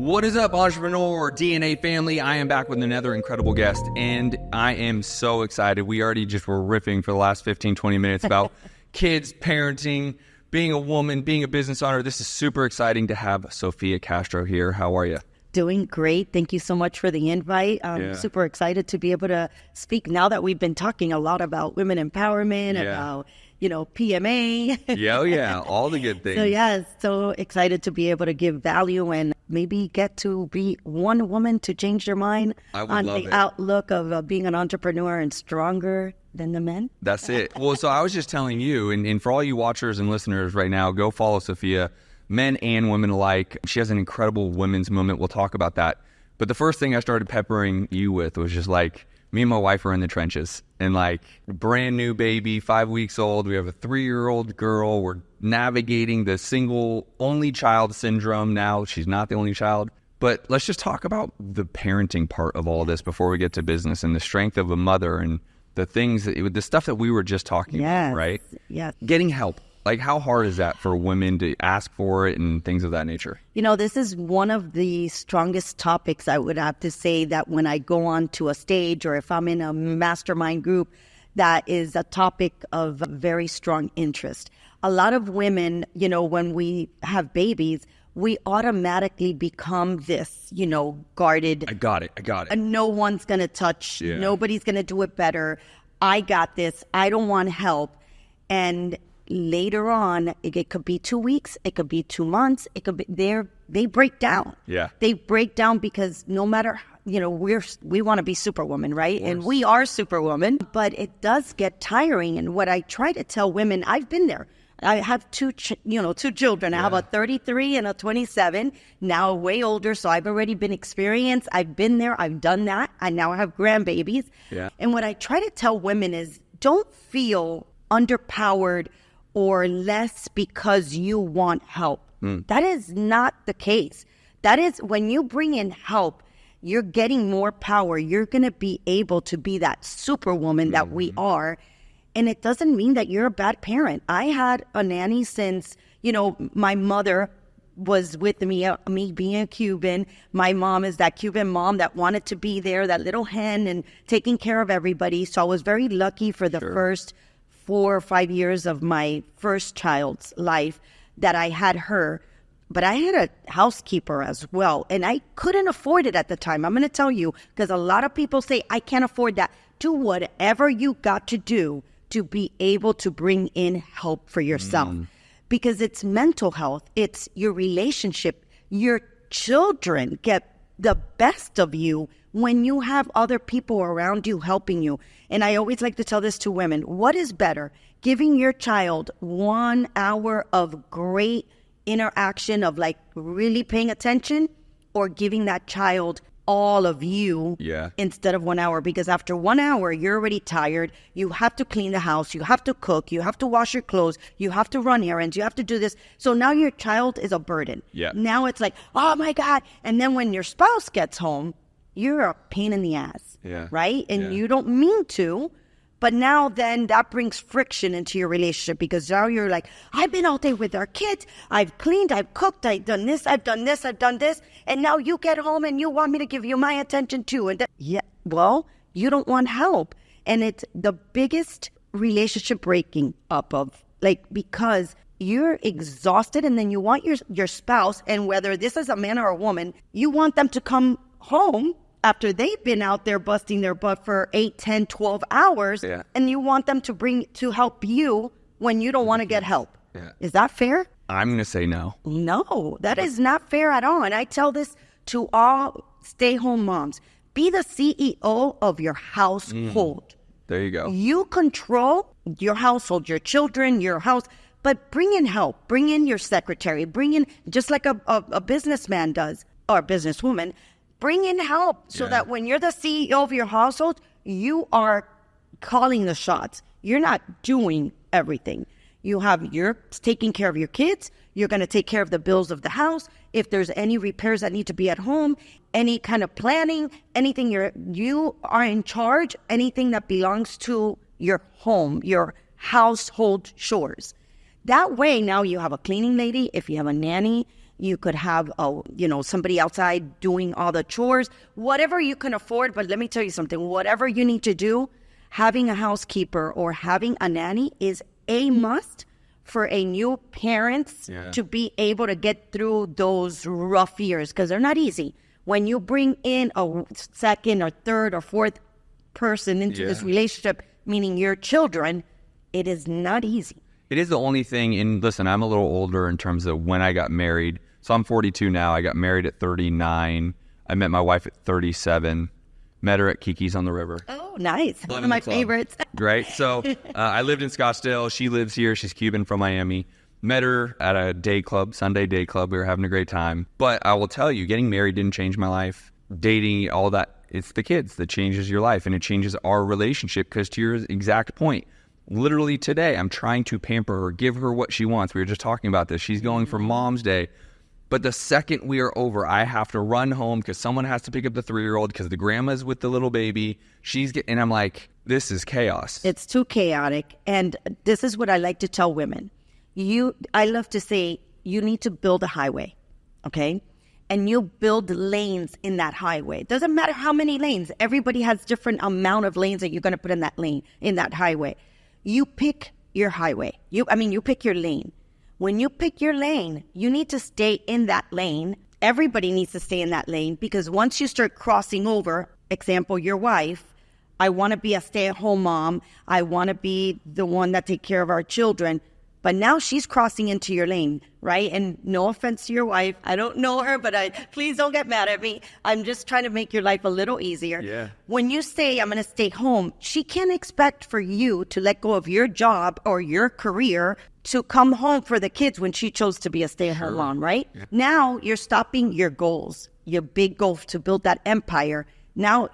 What is up, entrepreneur DNA family? I am back with another incredible guest, and I am so excited. We already just were riffing for the last 15, 20 minutes about kids, parenting, being a woman, being a business owner. This is super exciting to have Sofia Castro here. How are you? Doing great. Thank you so much for the invite. I'm super excited to be able to speak now that we've been talking a lot about women empowerment, about, PMA. Yeah, all the good things. So, yes, so excited to be able to give value and maybe get to be one woman to change their mind on the outlook of being an entrepreneur and stronger than the men. That's it. Well, so I was just telling you, and for all you watchers and listeners right now, go follow Sofia. Men and women alike. She has an incredible women's movement. We'll talk about that. But the first thing I started peppering you with was just like, me and my wife are in the trenches. And like, brand new baby, 5 weeks old. We have a 3-year-old girl. We're navigating the single only child syndrome now. She's not the only child. But let's just talk about the parenting part of all this before we get to business and the strength of a mother and the things, the stuff that we were just talking about, right? Yes. Getting help. Like, how hard is that for women to ask for it and things of that nature? This is one of the strongest topics, I would have to say, that when I go on to a stage or if I'm in a mastermind group, that is a topic of very strong interest. A lot of women, when we have babies, we automatically become this, guarded. I got it. And no one's going to touch. Yeah. Nobody's going to do it better. I got this. I don't want help. And later on, it could be 2 weeks, it could be 2 months, it could be they break down. Yeah. They break down because no matter, we want to be superwoman, right? And we are superwoman, but it does get tiring. And what I try to tell women, I've been there. I have two children. I have a 33 and a 27, now way older. So I've already been experienced. I've been there. I've done that. I now have grandbabies. Yeah. And what I try to tell women is don't feel underpowered or less because you want help. That is not the case. That is when you bring in help, you're getting more power. You're going to be able to be that superwoman that we are. And it doesn't mean that you're a bad parent. I had a nanny since, my mother was with me being a Cuban. My mom is that Cuban mom that wanted to be there, that little hen and taking care of everybody. So I was very lucky for the first 4 or 5 years of my first child's life that I had her. But I had a housekeeper as well, and I couldn't afford it at the time. I'm going to tell you, because a lot of people say, I can't afford that. Do whatever you got to do to be able to bring in help for yourself. Because it's mental health, it's your relationship. Your children get the best of you when you have other people around you helping you. And I always like to tell this to women. What is better? Giving your child 1 hour of great interaction of like really paying attention, or giving that child all of you instead of 1 hour? Because after 1 hour, you're already tired. You have to clean the house. You have to cook. You have to wash your clothes. You have to run errands. You have to do this. So now your child is a burden. Yeah. Now it's like, oh my God. And then when your spouse gets home, you're a pain in the ass, right? And you don't mean to, but now then that brings friction into your relationship, because now you're like, I've been all day with our kids. I've cleaned, I've cooked, I've done this, I've done this, I've done this. And now you get home and you want me to give you my attention too. And well, you don't want help. And it's the biggest relationship breaking up of because you're exhausted, and then you want your spouse, and whether this is a man or a woman, you want them to come home after they've been out there busting their butt for 8, 10, 12 hours, and you want them to help you when you don't want to get help. Yeah. Is that fair? I'm going to say no. No, that is not fair at all. And I tell this to all stay-home moms. Be the CEO of your household. There you go. You control your household, your children, your house, but bring in help. Bring in your secretary. Bring in, just like a businessman does, or a businesswoman, bring in help so that when you're the CEO of your household, you are calling the shots. You're not doing everything. You're taking care of your kids. You're going to take care of the bills of the house. If there's any repairs that need to be at home, any kind of planning, anything, you are in charge, anything that belongs to your home, your household chores. That way, now you have a cleaning lady. If you have a nanny, You could have, somebody outside doing all the chores, whatever you can afford. But let me tell you something, whatever you need to do, having a housekeeper or having a nanny is a must for a new parents to be able to get through those rough years, because they're not easy. When you bring in a second or third or fourth person into this relationship, meaning your children, it is not easy. It is the only thing. And listen, I'm a little older in terms of when I got married. So I'm 42 now. I got married at 39. I met my wife at 37. Met her at Kiki's on the River. Oh, nice. One of my favorites. Right. So I lived in Scottsdale. She lives here. She's Cuban from Miami. Met her at a day club, Sunday day club. We were having a great time. But I will tell you, getting married didn't change my life. Dating, all that, it's the kids that changes your life. And it changes our relationship, because to your exact point, literally today, I'm trying to pamper her, give her what she wants. We were just talking about this. She's going for Mom's Day. But the second we are over, I have to run home because someone has to pick up the 3-year-old because the grandma's with the little baby. And I'm like, this is chaos. It's too chaotic. And this is what I like to tell women. I love to say, you need to build a highway, okay? And you build lanes in that highway. It doesn't matter how many lanes. Everybody has different amount of lanes that you're going to put in that lane, in that highway. You pick your highway. You pick your lane. When you pick your lane, you need to stay in that lane. Everybody needs to stay in that lane, because once you start crossing over, example, your wife, I want to be a stay-at-home mom. I want to be the one that take care of our children. But now she's crossing into your lane, right? And no offense to your wife. I don't know her, but please don't get mad at me. I'm just trying to make your life a little easier. Yeah. When you say, I'm going to stay home, she can't expect for you to let go of your job or your career to come home for the kids when she chose to be a stay-at-home mom, right? Yeah. Now you're stopping your goals, your big goals to build that empire. Now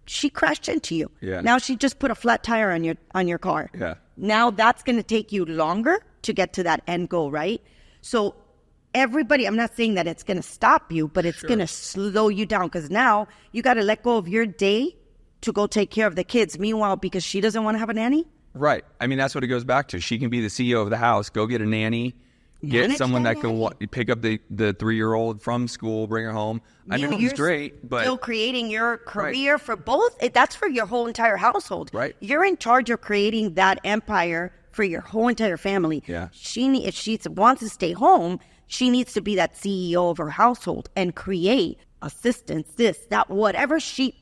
she crashed into you. Yeah. Now she just put a flat tire on your car. Yeah. Now that's going to take you longer to get to that end goal, right? So everybody, I'm not saying that it's going to stop you, but it's going to slow you down, because now you got to let go of your day to go take care of the kids. Meanwhile, because she doesn't want to have a nanny. Right. I mean, that's what it goes back to. She can be the CEO of the house, go get a nanny, get someone that can pick up the 3-year-old from school, bring her home. I know it's great, but still creating your career for both. That's for your whole entire household. Right. You're in charge of creating that empire for your whole entire family. Yeah. If she wants to stay home, she needs to be that CEO of her household and create assistance, that, whatever she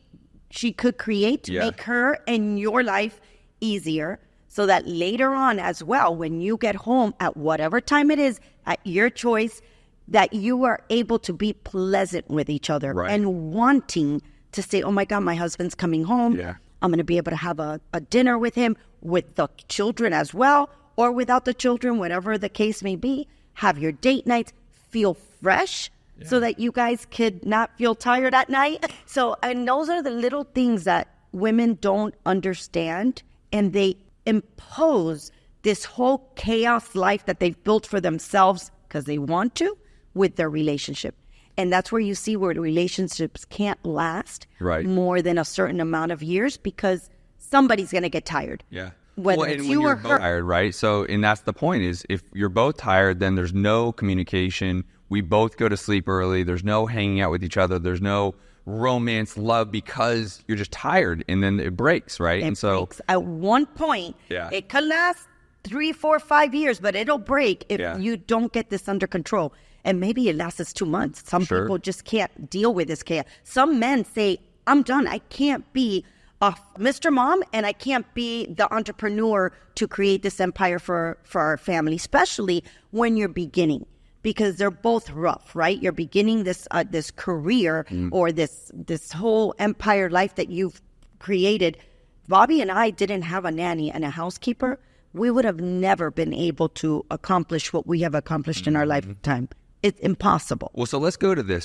could create to make her and your life easier, so that later on as well, when you get home at whatever time it is, at your choice, that you are able to be pleasant with each other and wanting to say, oh my God, my husband's coming home. Yeah. I'm going to be able to have a dinner with him, with the children as well, or without the children, whatever the case may be. Have your date nights, feel fresh so that you guys could not feel tired at night. So, and those are the little things that women don't understand, and they impose this whole chaos life that they've built for themselves because they want to with their relationship. And that's where you see where the relationships can't last more than a certain amount of years, because somebody's going to get tired. Yeah. Whether it's you or her. Tired, right? So, and that's the point, is if you're both tired, then there's no communication. We both go to sleep early. There's no hanging out with each other. There's no romance, love, because you're just tired, and then it breaks, right? It breaks. At one point, it could last 3, 4, 5 years, but it'll break if you don't get this under control. And maybe it lasts 2 months. Some people just can't deal with this chaos. Some men say, I'm done. I can't be a Mr. Mom, and I can't be the entrepreneur to create this empire for our family, especially when you're beginning, because they're both rough, right? You're beginning this career or this whole empire life that you've created. Bobby and I didn't have a nanny and a housekeeper. We would have never been able to accomplish what we have accomplished in our lifetime. It's impossible. Well, so let's go to this.